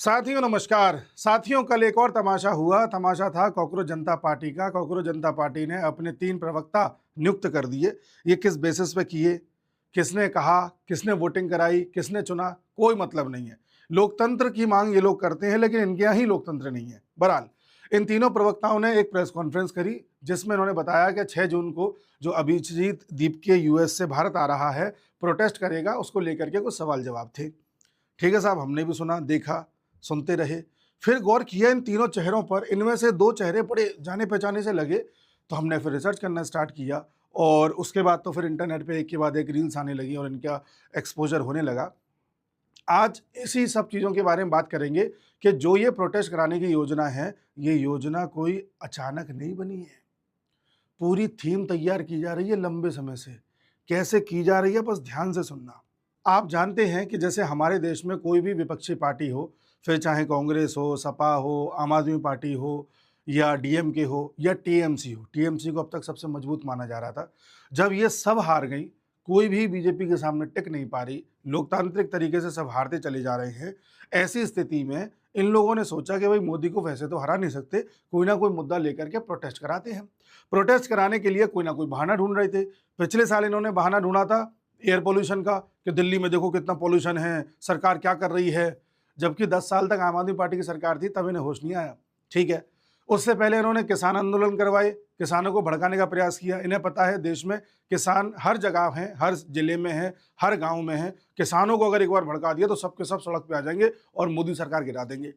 साथियों नमस्कार। साथियों कल एक और तमाशा हुआ। तमाशा था कॉकरोच जनता पार्टी का। कॉकरोच जनता पार्टी ने अपने 3 प्रवक्ता नियुक्त कर दिए। ये किस बेसिस पे किए, किसने कहा, किसने वोटिंग कराई, किसने चुना, कोई मतलब नहीं है। लोकतंत्र की मांग ये लोग करते हैं, लेकिन इनके यहाँ ही लोकतंत्र नहीं है। बहरहाल इन तीनों प्रवक्ताओं ने एक प्रेस कॉन्फ्रेंस करी, जिसमें इन्होंने बताया कि 6 जून को जो अभिजीत दीप के यूएस से भारत आ रहा है, प्रोटेस्ट करेगा, उसको लेकर के कुछ सवाल जवाब थे। ठीक है साहब, हमने भी सुना, देखा, सुनते रहे। फिर गौर किया इन तीनों चेहरों पर, इनमें से 2 चेहरे बड़े जाने-पहचाने से लगे, तो हमने फिर रिसर्च करना स्टार्ट किया और उसके बाद तो फिर इंटरनेट पे एक के बाद एक रील्स आने लगी और इनका एक्सपोज़र होने लगा। आज इसी सब चीज़ों के बारे में बात करेंगे कि जो ये प्रोटेस्ट कराने की योजना है, ये योजना कोई अचानक नहीं बनी है। पूरी थीम तैयार की जा रही है लंबे समय से। कैसे की जा रही है, बस ध्यान से सुनना। आप जानते हैं कि जैसे हमारे देश में कोई भी विपक्षी पार्टी हो, फिर चाहे कांग्रेस हो, सपा हो, आम आदमी पार्टी हो या डीएमके हो या टीएमसी हो। टीएमसी को अब तक सबसे मजबूत माना जा रहा था। जब ये सब हार गई, कोई भी बीजेपी के सामने टिक नहीं पा रही, लोकतांत्रिक तरीके से सब हारते चले जा रहे हैं। ऐसी स्थिति में इन लोगों ने सोचा कि भाई मोदी को वैसे तो हरा नहीं सकते, कोई ना कोई मुद्दा लेकर के प्रोटेस्ट कराते हैं। प्रोटेस्ट कराने के लिए कोई ना कोई बहाना ढूंढ रहे थे। पिछले साल इन्होंने बहाना ढूंढा था एयर पोल्यूशन का, कि दिल्ली में देखो कितना पोल्यूशन है, सरकार क्या कर रही है। जबकि 10 साल तक आम आदमी पार्टी की सरकार थी, तब इन्हें होश नहीं आया। ठीक है, उससे पहले इन्होंने किसान आंदोलन करवाए, किसानों को भड़काने का प्रयास किया। इन्हें पता है देश में किसान हर जगह हैं, हर जिले में हैं, हर गांव में हैं। किसानों को अगर एक बार भड़का दिया तो सब के सब सड़क पे आ जाएंगे और मोदी सरकार गिरा देंगे।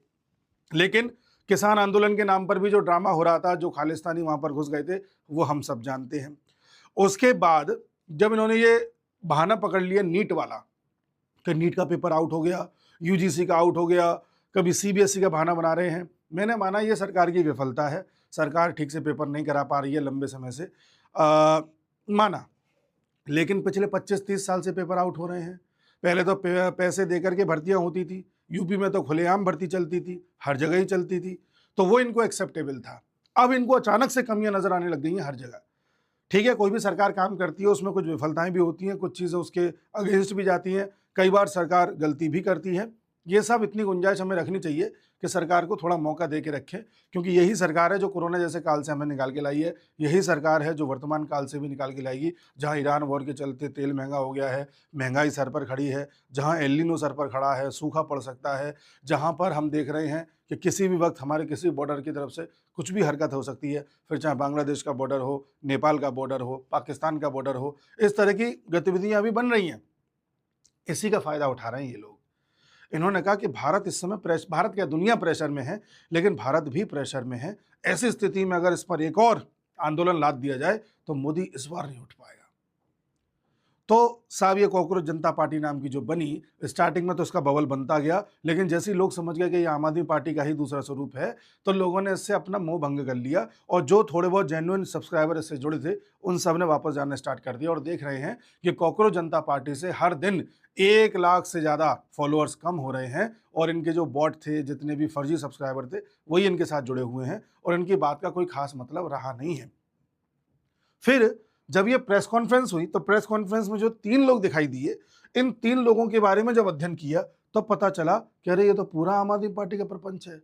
लेकिन किसान आंदोलन के नाम पर भी जो ड्रामा हो रहा था, जो खालिस्तानी वहां पर घुस गए थे, वो हम सब जानते हैं। उसके बाद जब इन्होंने ये बहाना पकड़ लिया नीट वाला, कि नीट का पेपर आउट हो गया, यूजीसी का आउट हो गया, कभी सीबीएसई का बहाना बना रहे हैं। मैंने माना ये सरकार की विफलता है, सरकार ठीक से पेपर नहीं करा पा रही है लंबे समय से, माना। लेकिन पिछले 25-30 साल से पेपर आउट हो रहे हैं। पहले तो पैसे देकर के भर्तियां होती थी, यूपी में तो खुलेआम भर्ती चलती थी, हर जगह ही चलती थी, तो वो इनको एक्सेप्टेबल था। अब इनको अचानक से कमियां नजर आने लग गई हैं हर जगह। ठीक है, कोई भी सरकार काम करती है, उसमें कुछ विफलताएं भी होती हैं, कुछ चीज़ें उसके अगेंस्ट भी जाती हैं, कई बार सरकार गलती भी करती है। ये सब इतनी गुंजाइश हमें रखनी चाहिए कि सरकार को थोड़ा मौका दे के रखें, क्योंकि यही सरकार है जो कोरोना जैसे काल से हमें निकाल के लाई है। यही सरकार है जो वर्तमान काल से भी निकाल के लाएगी, जहाँ ईरान वॉर के चलते तेल महंगा हो गया है, महंगाई सर पर खड़ी है, जहाँ एल नीनो सर पर खड़ा है, सूखा पड़ सकता है, जहाँ पर हम देख रहे हैं कि किसी भी वक्त हमारे किसी बॉर्डर की तरफ से कुछ भी हरकत हो सकती है, फिर चाहे बांग्लादेश का बॉर्डर हो, नेपाल का बॉर्डर हो, पाकिस्तान का बॉर्डर हो, इस तरह की गतिविधियां अभी बन रही हैं। इसी का फायदा उठा रहे हैं ये लोग। इन्होंने कहा कि भारत इस समय भारत क्या दुनिया प्रेशर में है, लेकिन भारत भी प्रेशर में है। ऐसी स्थिति में अगर इस पर एक और आंदोलन लाद दिया जाए तो मोदी इस बार नहीं उठ पाएगा। तो साहब ये कॉकरोच जनता पार्टी नाम की जो बनी, स्टार्टिंग में तो इसका बबल बनता गया, लेकिन जैसे ही लोग समझ गए कि ये आम आदमी पार्टी का ही दूसरा स्वरूप है, तो लोगों ने इससे अपना मोह भंग कर लिया और जो थोड़े बहुत जेन्युइन सब्सक्राइबर इससे जुड़े थे, उन सब ने वापस जाना स्टार्ट कर दिया। और देख रहे हैं कि कॉकरोच जनता पार्टी से हर दिन 1 लाख से ज़्यादा फॉलोअर्स कम हो रहे हैं और इनके जो बॉट थे, जितने भी फर्जी सब्सक्राइबर थे, वही इनके साथ जुड़े हुए हैं और इनकी बात का कोई खास मतलब रहा नहीं है। फिर जब ये प्रेस कॉन्फ्रेंस हुई, तो प्रेस कॉन्फ्रेंस में जो 3 लोग दिखाई दिए, इन 3 लोगों के बारे में जब अध्ययन किया तो पता चला कि अरे ये तो पूरा आम आदमी पार्टी का प्रपंच है।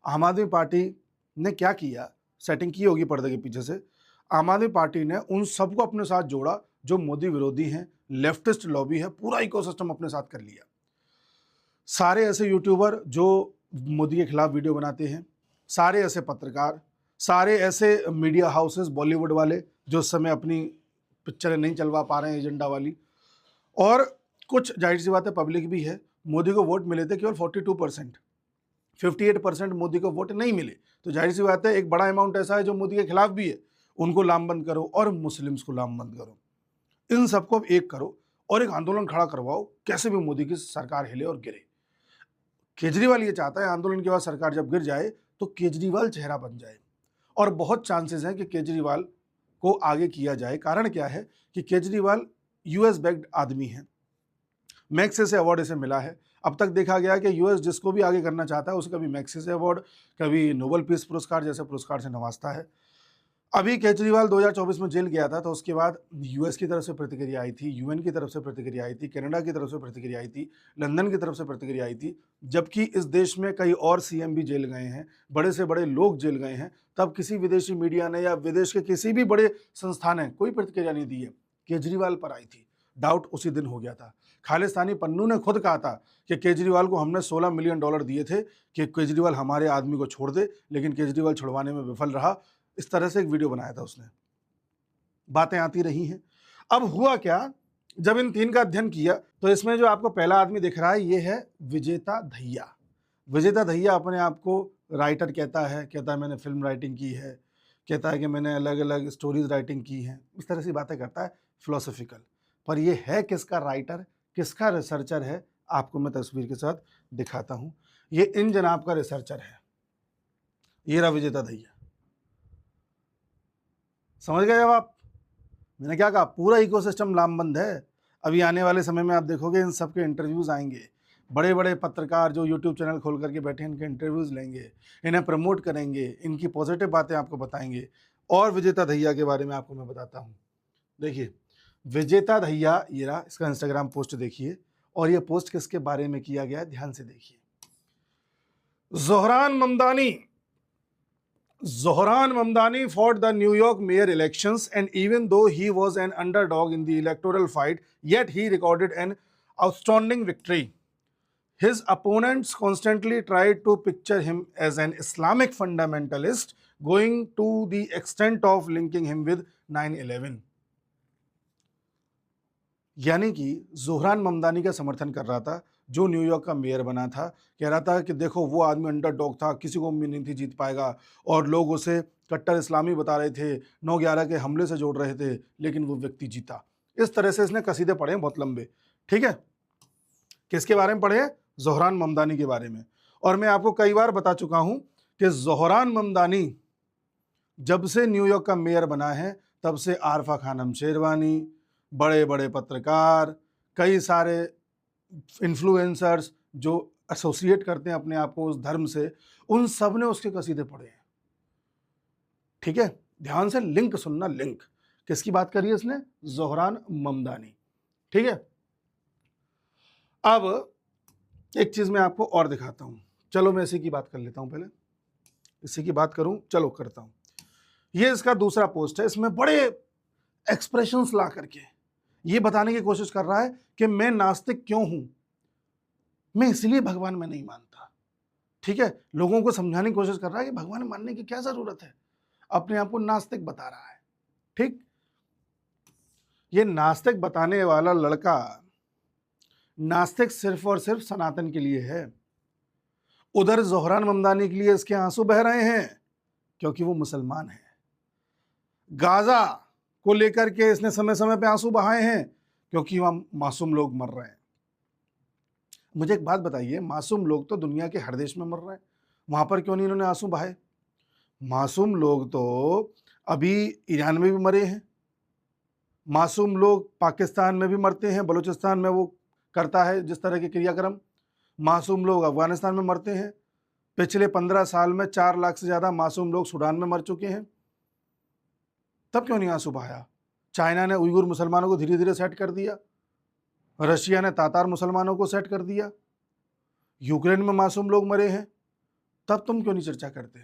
आम आदमी पार्टी ने क्या किया, सेटिंग की होगी पर्दे के पीछे से। आम आदमी पार्टी ने उन सबको अपने साथ जोड़ा जो मोदी विरोधी हैं, लेफ्टिस्ट लॉबी है, पूरा इकोसिस्टम अपने साथ कर लिया। सारे ऐसे यूट्यूबर जो मोदी के खिलाफ वीडियो बनाते हैं, सारे ऐसे पत्रकार, सारे ऐसे मीडिया हाउसेस बॉलीवुड वाले जो इस समय अपनी पिक्चरें नहीं चलवा पा रहे हैं एजेंडा वाली, और कुछ जाहिर सी बात है पब्लिक भी है। मोदी को वोट मिले थे केवल 42%, 58% मोदी को वोट नहीं मिले। तो जाहिर सी बात है एक बड़ा अमाउंट ऐसा है जो मोदी के खिलाफ भी है, उनको लामबंद करो और मुस्लिम्स को लामबंद करो, इन सबको एक करो और एक आंदोलन खड़ा करवाओ, कैसे भी मोदी की सरकार हिले और गिरे। केजरीवाल ये चाहता है आंदोलन के बाद सरकार जब गिर जाए तो केजरीवाल चेहरा बन जाए, और बहुत चांसेस हैं कि केजरीवाल को आगे किया जाए। कारण क्या है कि केजरीवाल यूएस बैक्ड आदमी है, मैक्से से अवार्ड इसे मिला है। अब तक देखा गया कि यूएस जिसको भी आगे करना चाहता है उसे कभी मैक्से से अवार्ड, कभी नोबेल पीस पुरस्कार जैसे पुरस्कार से नवाजता है। अभी केजरीवाल 2024 में जेल गया था, तो उसके बाद यूएस की तरफ से प्रतिक्रिया आई थी, यूएन की तरफ से प्रतिक्रिया आई थी, कनाडा की तरफ से प्रतिक्रिया आई थी, लंदन की तरफ से प्रतिक्रिया आई थी। जबकि इस देश में कई और सीएम भी जेल गए हैं, बड़े से बड़े लोग जेल गए हैं, तब किसी विदेशी मीडिया ने या विदेश के किसी भी बड़े संस्था ने कोई प्रतिक्रिया नहीं दी है। केजरीवाल पर आई थी, डाउट उसी दिन हो गया था। खालिस्तानी पन्नू ने खुद कहा था कि केजरीवाल को हमने $16 मिलियन दिए थे कि केजरीवाल हमारे आदमी को छोड़ दे, लेकिन केजरीवाल छुड़वाने में विफल रहा। इस तरह से एक वीडियो बनाया था उसने। बातें आती रही हैं। अब हुआ क्या, जब इन तीन का अध्ययन किया तो इसमें जो आपको पहला आदमी दिख रहा है ये है विजेता दहिया। विजेता दहिया अपने आप को राइटर कहता है मैंने फिल्म राइटिंग की है, कहता है कि मैंने अलग अलग स्टोरीज राइटिंग की हैं, इस तरह से बातें करता है फिलोसॉफिकल। पर ये है किसका राइटर, किसका रिसर्चर है, आपको मैं तस्वीर के साथ दिखाता हूँ। ये इन जनाब का रिसर्चर है, ये रहा विजेता दहिया। समझ गए अब आप? मैंने क्या कहा, पूरा इकोसिस्टम लामबंद है। अभी आने वाले समय में आप देखोगे इन सब के इंटरव्यूज़ आएंगे, बड़े बड़े पत्रकार जो यूट्यूब चैनल खोल करके बैठे हैं इनके इंटरव्यूज़ लेंगे, इन्हें प्रमोट करेंगे, इनकी पॉजिटिव बातें आपको बताएंगे। और विजेता दहिया के बारे में आपको मैं बताता हूँ। देखिए विजेता दहिया, ये रहा इसका इंस्टाग्राम पोस्ट देखिए, और ये पोस्ट किसके बारे में किया गया है ध्यान से देखिए। Zohran Mamdani fought the New York mayor elections, and even though he was an underdog in the electoral fight, yet he recorded an outstanding victory. His opponents constantly tried to picture him as an Islamic fundamentalist, going to the extent of linking him with 9/11. यानी कि Zohran Mamdani का समर्थन कर रहा था, जो New York का mayor बना था। कह रहा था कि देखो वो आदमी अंडरडॉग था, किसी को उम्मीद नहीं थी जीत पाएगा, और लोग उसे कट्टर इस्लामी बता रहे थे, 9/11 के हमले से जोड़ रहे थे, लेकिन वो व्यक्ति जीता। इस तरह से इसने कसीदे पढ़े हैं बहुत लंबे। ठीक है, किसके बारे में पढ़े हैं? जोहरान ममदानी के बारे में। और मैं आपको कई बार बता चुका हूं कि जोहरान ममदानी जब से न्यूयॉर्क का मेयर बना है तब से आरफा खानम शेरवानी, बड़े बड़े पत्रकार, कई सारे इन्फ्लुएंसर्स जो एसोसिएट करते हैं अपने आप को उस धर्म से, उन सब ने उसके कसीदे पढ़े हैं। ठीक है, ध्यान से लिंक सुनना, लिंक किसकी बात करी है इसने? जोहरान ममदानी। ठीक है, अब एक चीज मैं आपको और दिखाता हूं। चलो मैं इसी की बात कर लेता हूं, पहले इसी की बात करूं, चलो करता हूं। ये इसका दूसरा पोस्ट है, इसमें बड़े एक्सप्रेशंस ला करके ये बताने की कोशिश कर रहा है कि मैं नास्तिक क्यों हूं, मैं इसलिए भगवान में नहीं मानता। ठीक है, लोगों को समझाने की कोशिश कर रहा है कि भगवान मानने की क्या जरूरत है, अपने आप को नास्तिक बता रहा है। ठीक, ये नास्तिक बताने वाला लड़का नास्तिक सिर्फ और सिर्फ सनातन के लिए है। उधर जोहरान ममदानी के लिए इसके आंसू बह रहे हैं क्योंकि वो मुसलमान है। गाजा को लेकर के इसने समय समय पे आंसू बहाए हैं क्योंकि वहां मासूम लोग मर रहे हैं। मुझे एक बात बताइए, मासूम लोग तो दुनिया के हर देश में मर रहे हैं, वहां पर क्यों नहीं इन्होंने आंसू बहाए? मासूम लोग तो अभी ईरान में भी मरे हैं, मासूम लोग पाकिस्तान में भी मरते हैं, बलूचिस्तान में वो करता है जिस तरह के क्रियाक्रम, मासूम लोग अफगानिस्तान में मरते हैं। पिछले 15 साल में 4 लाख से ज़्यादा मासूम लोग सूडान में मर चुके हैं, तब क्यों नहीं आंसू बहाया? चाइना ने उइगुर मुसलमानों को धीरे धीरे सेट कर दिया, रशिया ने तातार मुसलमानों को सेट कर दिया, यूक्रेन में मासूम लोग मरे हैं, तब तुम क्यों नहीं चर्चा करते?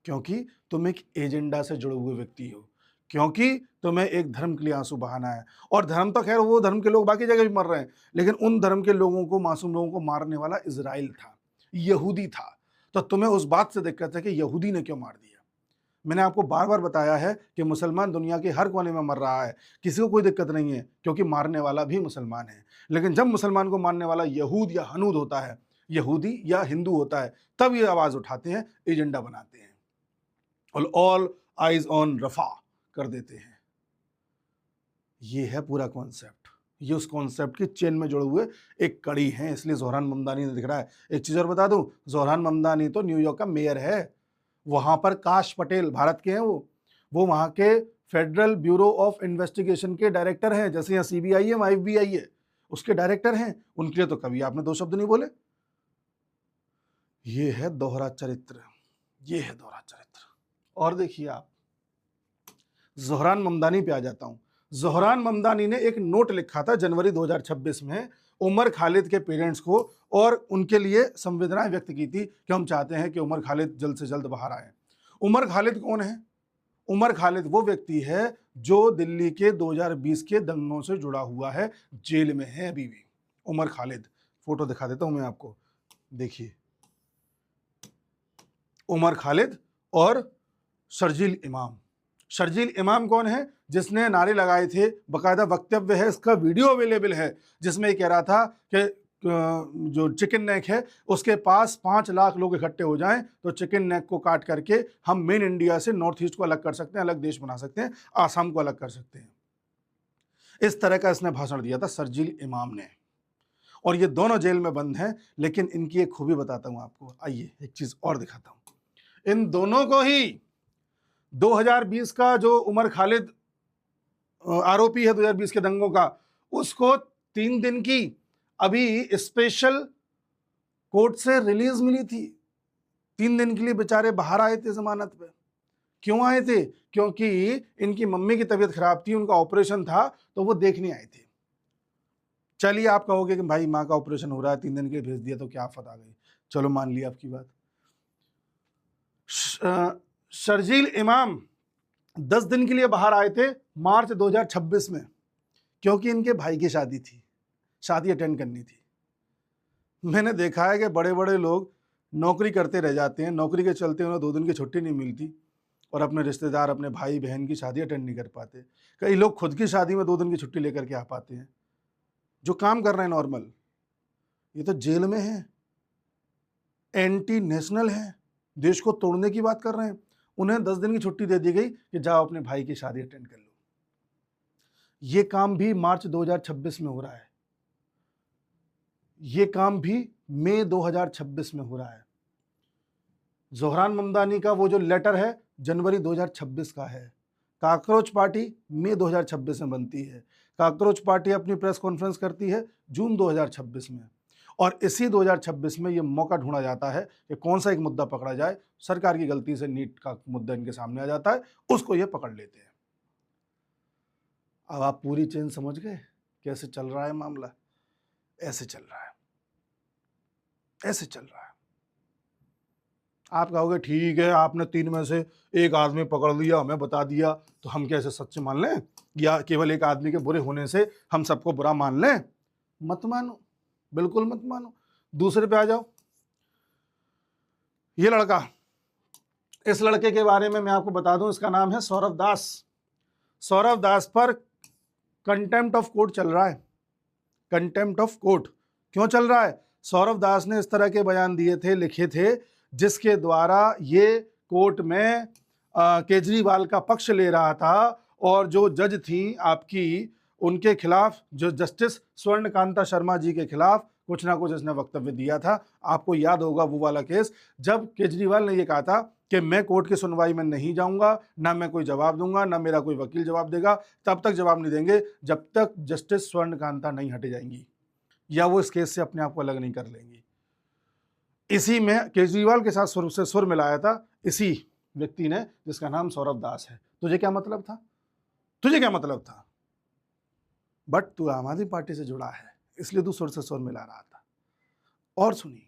क्योंकि तुम एक एजेंडा से जुड़े हुए व्यक्ति हो, क्योंकि तुम्हें एक धर्म के लिए आंसू बहाना है। और धर्म तो खैर वो धर्म के लोग बाकी जगह भी मर रहे हैं, लेकिन उन धर्म के लोगों को, मासूम लोगों को मारने वाला इजराइल था, यहूदी था। तो तुम्हें उस बात से दिक्कत है कि यहूदी ने क्यों मार दिया। मैंने आपको बार बार बताया है कि मुसलमान दुनिया के हर कोने में मर रहा है, किसी को कोई दिक्कत नहीं है, क्योंकि मारने वाला भी मुसलमान है। लेकिन जब मुसलमान को मारने वाला यहूद या हनूद होता है, यहूदी या हिंदू होता है, तब ये आवाज उठाते हैं, एजेंडा बनाते हैं और ऑल आइज ऑन रफा कर देते हैं। ये है पूरा कॉन्सेप्ट, ये उस कॉन्सेप्ट की चेन में जुड़े हुए एक कड़ी है, इसलिए जोहरान ममदानी ने दिख रहा है। एक चीज और बता दूं, जोहरान ममदानी तो न्यूयॉर्क का मेयर है, वहां पर काश पटेल भारत के हैं, वो वहां के फेडरल ब्यूरो ऑफ इन्वेस्टिगेशन के डायरेक्टर हैं, जैसे यहाँ सीबीआई है, वहां FBI है, उसके डायरेक्टर हैं। उनके लिए तो कभी आपने 2 शब्द नहीं बोले। ये है दोहरा चरित्र, ये है दोहरा चरित्र। और देखिए आप, ज़ोहरान ममदानी पे आ जाता हूं। ज़ोहरान ममदानी ने एक नोट लिखा था जनवरी 2026 में उमर खालिद के पेरेंट्स को, और उनके लिए संवेदनाएं व्यक्त की थी कि हम चाहते हैं कि उमर खालिद जल्द से जल्द बाहर आए। उमर खालिद कौन है? उमर खालिद वो व्यक्ति है जो दिल्ली के 2020 के दंगों से जुड़ा हुआ है, जेल में है अभी भी उमर खालिद। फोटो दिखा देता हूं मैं आपको, देखिए उमर खालिद और शर्जील इमाम। शर्जील इमाम कौन है? जिसने नारे लगाए थे, बकायदा वक्तव्य है, इसका वीडियो अवेलेबल है, जिसमें ये कह रहा था कि जो चिकन नेक है उसके पास 5 लाख लोग इकट्ठे हो जाएं तो चिकन नेक को काट करके हम मेन इंडिया से नॉर्थ ईस्ट को अलग कर सकते हैं, अलग देश बना सकते हैं, आसाम को अलग कर सकते हैं। इस तरह का इसने भाषण दिया था शर्जील इमाम ने, और ये दोनों जेल में बंद हैं। लेकिन इनकी एक खूबी बताता हूं आपको, आइए एक चीज और दिखाता हूं। इन दोनों को ही 2020 का जो उमर खालिद आरोपी है 2020 के दंगों का, उसको 3 दिन की अभी स्पेशल कोर्ट से रिलीज मिली थी। 3 दिन के लिए बेचारे बाहर आए थे जमानत पे। क्यों आए थे? क्योंकि इनकी मम्मी की तबीयत खराब थी, उनका ऑपरेशन था, तो वो देखने आए थे। चलिए आप कहोगे कि भाई माँ का ऑपरेशन हो रहा है, 3 दिन के लिए भेज दिया तो क्या आफत आ गई। चलो मान लिया आपकी बात। शर्जील इमाम 10 दिन के लिए बाहर आए थे मार्च 2026 में, क्योंकि इनके भाई की शादी थी, शादी अटेंड करनी थी। मैंने देखा है कि बड़े बड़े लोग नौकरी करते रह जाते हैं, नौकरी के चलते उन्हें 2 दिन की छुट्टी नहीं मिलती, और अपने रिश्तेदार, अपने भाई बहन की शादी अटेंड नहीं कर पाते। कई लोग खुद की शादी में 2 दिन की छुट्टी लेकर के आ पाते हैं। जो काम कर रहे हैं नॉर्मल, ये तो जेल में है, एंटी नेशनल है, देश को तोड़ने की बात कर रहे हैं। उन्हें 10 दिन की छुट्टी दे दी गई कि जाओ अपने भाई की शादी अटेंड कर लो। ये काम भी मार्च 2026 में हो रहा है, ये काम भी मई 2026 में हो रहा है। ज़ोहरान ममदानी का वो जो लेटर है जनवरी 2026 का है। काकरोच पार्टी मई 2026 में बनती है, काकरोच पार्टी अपनी प्रेस कॉन्फ्रेंस करती है जून 2026 में, और इसी 2026 में ये मौका ढूंढा जाता है कि कौन सा एक मुद्दा पकड़ा जाए। सरकार की गलती से नीट का मुद्दा इनके सामने आ जाता है, उसको ये पकड़ लेते हैं। अब आप पूरी चेन समझ गए कैसे चल रहा है मामला? ऐसे चल रहा है, ऐसे चल रहा है। आप कहोगे ठीक है, आपने 3 में से एक आदमी पकड़ लिया, हमें बता दिया, तो हम कैसे सच्चे मान लें, या केवल एक आदमी के बुरे होने से हम सबको बुरा मान लें? मत मानो, बिल्कुल मत मानो। दूसरे पे आ जाओ। ये लड़का, इस लड़के के बारे में मैं आपको बता दूं, इसका नाम है सौरभ दास। सौरभ दास पर कंटेम्प्ट ऑफ कोर्ट चल रहा है। कंटेम्प्ट ऑफ कोर्ट क्यों चल रहा है? सौरभ दास ने इस तरह के बयान दिए थे, लिखे थे, जिसके द्वारा ये कोर्ट में केजरीवाल का पक्ष ले रहा था, और जो जज थी आपकी, उनके खिलाफ, जो जस्टिस स्वर्णकांता शर्मा जी के खिलाफ कुछ ना कुछ इसने वक्तव्य दिया था। आपको याद होगा वो वाला केस, जब केजरीवाल ने ये कहा था कि मैं कोर्ट की सुनवाई में नहीं जाऊंगा, ना मैं कोई जवाब दूंगा, ना मेरा कोई वकील जवाब देगा, तब तक जवाब नहीं देंगे जब तक जस्टिस स्वर्णकांता नहीं हट जाएंगी, या वो इस केस से अपने आप को अलग नहीं कर लेंगी। इसी में केजरीवाल के साथ सुर से सुर मिलाया था इसी व्यक्ति ने, जिसका नाम सौरभ दास है। तुझे क्या मतलब था? तुझे क्या मतलब था? बट तू आम आदमी पार्टी से जुड़ा है, इसलिए तू सुर से सुर मिला रहा था। और सुनिए,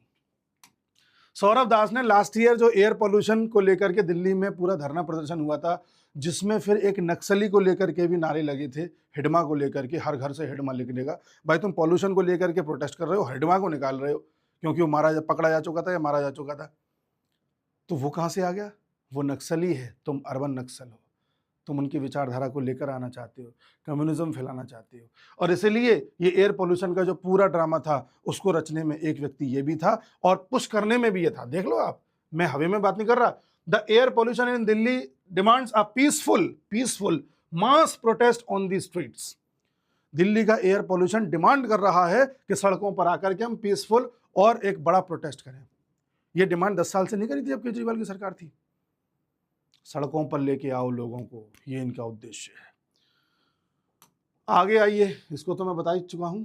सौरभ दास ने लास्ट ईयर जो एयर पोल्यूशन को लेकर के दिल्ली में पूरा धरना प्रदर्शन हुआ था, जिसमें फिर एक नक्सली को लेकर के भी नारे लगे थे, हिडमा को लेकर के, हर घर से हिडमा लिखने का। भाई तुम पोल्यूशन को लेकर के प्रोटेस्ट कर रहे हो, हिडमा को निकाल रहे हो, क्योंकि वो पकड़ा जा चुका था या मारा जा चुका था। तो वो कहाँ से आ गया? वो नक्सली है, तुम अर्बन नक्सल हो, तुम उनकी विचारधारा को लेकर आना चाहते हो, कम्युनिज्म फैलाना चाहते हो। और इसलिए ये एयर पोल्यूशन का जो पूरा ड्रामा था, उसको रचने में एक व्यक्ति ये भी था, और पुश करने में भी ये था। देख लो आप, मैं हवा में बात नहीं कर रहा। The air pollution in Delhi demands a peaceful mass protest on the streets. Delhi का एयर पोल्यूशन डिमांड कर रहा है कि सड़कों पर आकर के हम पीसफुल और एक बड़ा प्रोटेस्ट करें। ये डिमांड 10 साल से नहीं करी थी, अब केजरीवाल की सरकार थी। सड़कों पर लेके आओ लोगों को, ये इनका उद्देश्य है। आगे आइए, इसको तो मैं बता ही चुका हूं,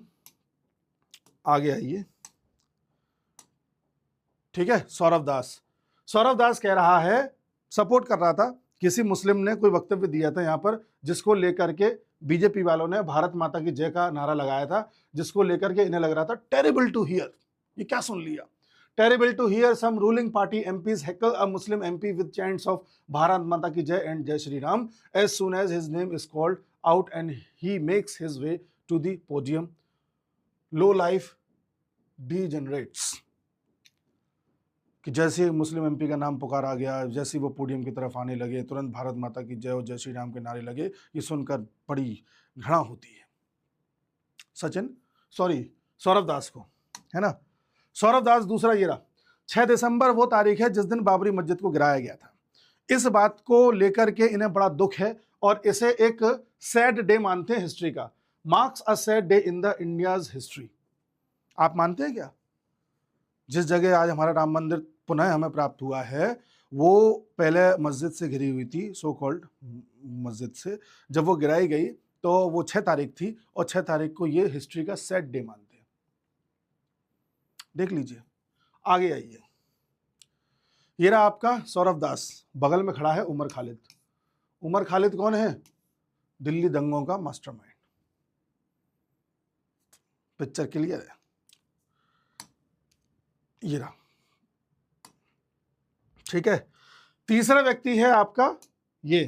आगे आइए। ठीक है, सौरभ दास कह रहा है, सपोर्ट कर रहा था किसी मुस्लिम ने कोई वक्तव्य दिया था यहाँ पर, जिसको लेकर के बीजेपी वालों ने भारत माता की जय का नारा लगाया था, जिसको लेकर के इन्हें लग रहा था टेरिबल टू हियर। ये क्या सुन लिया? Terrible to hear some ruling party MPs heckle a Muslim MP with chants of Bharat Mata ki jai and jai Shri Ram as soon as his name is called out and he makes his way to the podium. Low life degenerates. कि जैसे मुस्लिम MP का नाम पुकारा गया, जैसे वो podium की तरफ आने लगे, तुरंत भारत माता की जय और जय श्री राम के नारे लगे। ये सुनकर बड़ी घृणा होती है। सौरभ दास को, है ना। सौरभ दास दूसरा ये रहा। 6 दिसंबर वो तारीख है जिस दिन बाबरी मस्जिद को गिराया गया था। इस बात को लेकर के इन्हें बड़ा दुख है और इसे एक सैड डे मानते हैं हिस्ट्री का। Marks a sad day in the India's history. आप मानते हैं क्या? जिस जगह आज हमारा राम मंदिर पुनः हमें प्राप्त हुआ है, वो पहले मस्जिद से घिरी हुई थी, सो कॉल्ड मस्जिद से। जब वो गिराई गई तो वो 6 तारीख थी और 6 तारीख को ये हिस्ट्री का सैड डे मानते हैं। देख लीजिए। आगे आइए। ये रहा आपका सौरभ दास, बगल में खड़ा है उमर खालिद। उमर खालिद कौन है? दिल्ली दंगों का मास्टरमाइंड। पिक्चर क्लियर है। ये रहा, ठीक है। तीसरा व्यक्ति है आपका ये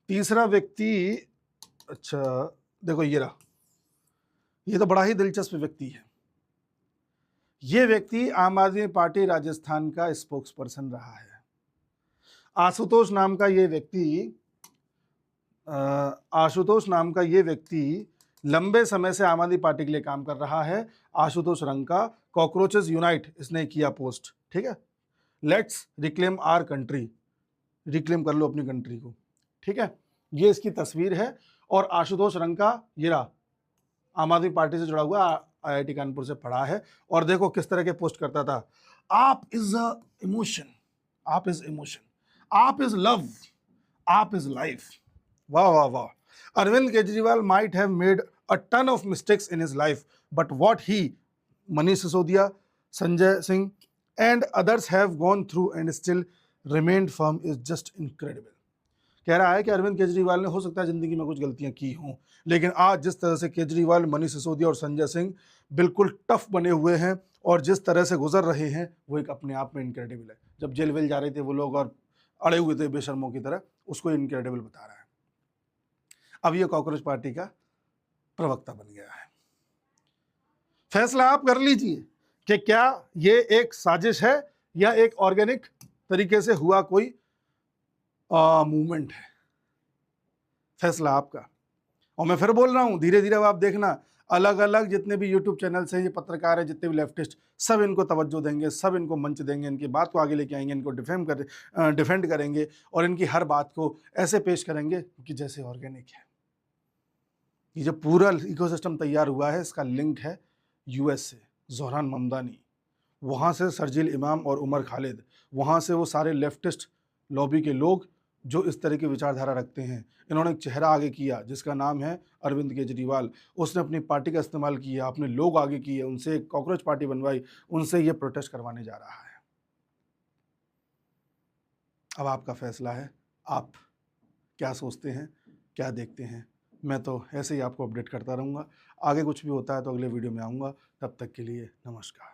तीसरा व्यक्ति, अच्छा देखो ये रहा। ये तो बड़ा ही दिलचस्प व्यक्ति है। ये व्यक्ति आम आदमी पार्टी राजस्थान का स्पोक्स पर्सन रहा है। आशुतोष नाम का ये व्यक्ति लंबे समय से आम आदमी पार्टी के लिए काम कर रहा है। आशुतोष रंका, कॉकरोचेस यूनाइट इसने किया पोस्ट, ठीक है। Let's reclaim our country, reclaim कर लो अपनी कंट्री को, ठीक है। ये इसकी तस्वीर है। और आशुतोष रंका ये रहा, आम आदमी पार्टी से जुड़ा हुआ, IIT कानपुर से पढ़ा है। और देखो किस तरह के पोस्ट करता था। आप इज इमोशन, आप इज इमोशन, आप इज लव, आप इज लाइफ। वाह वाह वाह। Arvind Kejriwal might have made a ton of mistakes in his life, but what he, Manish Sisodia, Sanjay Singh, and others have gone through and still remained firm is just incredible. कह रहा है कि अरविंद केजरीवाल ने हो सकता है जिंदगी में कुछ गलतियां की हों, लेकिन आज जिस तरह से केजरीवाल, मनीष सिसोदिया और संजय सिंह बिल्कुल टफ बने हुए हैं और जिस तरह से गुजर रहे हैं, वो एक अपने आप में इनक्रेडिबल है। जब जेल वेल जा रहे थे वो लोग और अड़े हुए थे बेशर्मों की तरह, उसको इनक्रेडिबल बता रहा है। अब ये कॉकरोच पार्टी का प्रवक्ता बन गया है। फैसला आप कर लीजिए कि क्या ये एक साजिश है या एक ऑर्गेनिक तरीके से हुआ कोई मूवमेंट है। फैसला आपका। और मैं फिर बोल रहा हूं, धीरे धीरे अब आप देखना, अलग अलग जितने भी यूट्यूब चैनल्स हैं, ये पत्रकार है, जितने भी लेफ्टिस्ट, सब इनको तवज्जो देंगे, सब इनको मंच देंगे, इनकी बात को आगे लेके आएंगे, इनको डिफेंड करेंगे और इनकी हर बात को ऐसे पेश करेंगे कि जैसे ऑर्गेनिक है। ये जो पूरा इकोसिस्टम तैयार हुआ है, इसका लिंक है US से, जोहरान ममदानी, वहाँ से शर्जील इमाम और उमर खालिद, वहाँ से वो सारे लेफ्टिस्ट लॉबी के लोग जो इस तरह की विचारधारा रखते हैं। इन्होंने एक चेहरा आगे किया जिसका नाम है अरविंद केजरीवाल। उसने अपनी पार्टी का इस्तेमाल किया, अपने लोग आगे किए, उनसे एक कॉकरोच पार्टी बनवाई, उनसे ये प्रोटेस्ट करवाने जा रहा है। अब आपका फैसला है, आप क्या सोचते हैं, क्या देखते हैं। मैं तो ऐसे ही आपको अपडेट करता रहूँगा। आगे कुछ भी होता है तो अगले वीडियो में आऊँगा। तब तक के लिए नमस्कार।